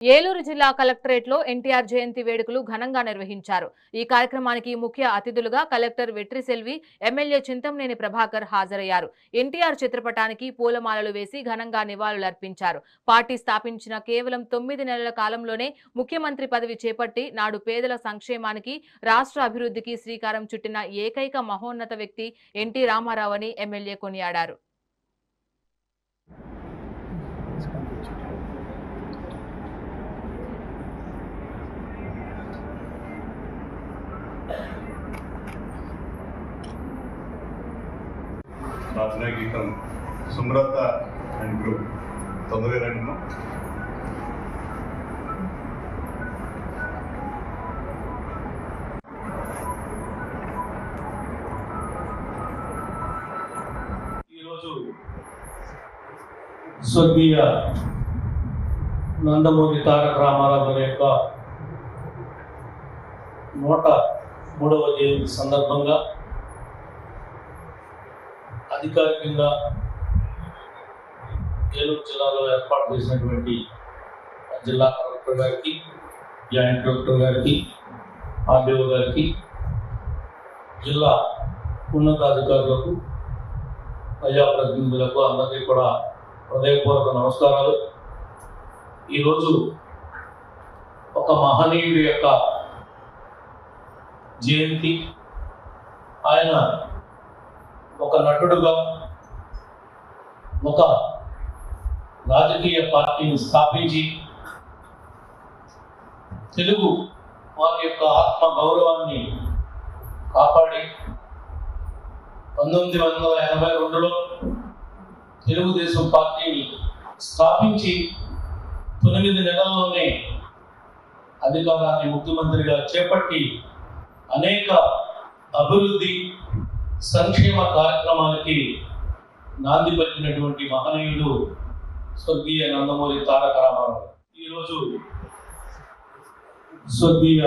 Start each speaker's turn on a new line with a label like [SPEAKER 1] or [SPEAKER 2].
[SPEAKER 1] ఏలూరు జిల్లా కలెక్టరేట్లో ఎన్టీఆర్ జయంతి వేడుకలు ఘనంగా నిర్వహించారు. ఈ కార్యక్రమానికి ముఖ్య అతిథులుగా కలెక్టర్ వెట్రిసెల్వి, ఎమ్మెల్యే చింతమనేని ప్రభాకర్ హాజరయ్యారు. ఎన్టీఆర్ చిత్రపటానికి పూలమాలలు వేసి ఘనంగా నివాళులర్పించారు. పార్టీ స్థాపించిన కేవలం 9 నెలల కాలంలోనే ముఖ్యమంత్రి పదవి చేపట్టి నాడు పేదల సంక్షేమానికి, రాష్ట్ర అభివృద్ధికి శ్రీకారం చుట్టిన ఏకైక మహోన్నత వ్యక్తి ఎన్టీ రామారావు అని ఎమ్మెల్యే కొనియాడారు.
[SPEAKER 2] ప్రార్థనా గీతం సుమ్రత అండ్ గ్రూప్ 92.
[SPEAKER 3] ఈరోజు స్వర్గీయ నందమూరి తారక రామారావు గారి యొక్క 103వ జయంతి సందర్భంగా అధికారికంగా ఏలూరు జిల్లాలో ఏర్పాటు చేసినటువంటి జిల్లా కలెక్టర్ గారికి, జాయింట్ కలెక్టర్ గారికి, ఆర్డీఓ గారికి, జిల్లా ఉన్నతాధికారులకు, ప్రజాప్రతినిధులకు అందరికీ కూడా హృదయపూర్వక నమస్కారాలు. ఈరోజు ఒక మహనీయుడి యొక్క జయంతి. ఆయన ఒక నటుడుగా ఒక రాజకీయ పార్టీని స్థాపించి తెలుగు వారి యొక్క ఆత్మ గౌరవాన్ని కాపాడి 1982లో తెలుగుదేశం పార్టీని స్థాపించి 9 నెలల్లోనే అధికారాన్ని ముఖ్యమంత్రిగా చేపట్టి అనేక అభివృద్ధి సంక్షేమ కార్యక్రమాలకి నాంది పలికినటువంటి మహనీయుడు స్వర్గీయ నందమూరి తారక రామారావు. ఈరోజు స్వర్గీయ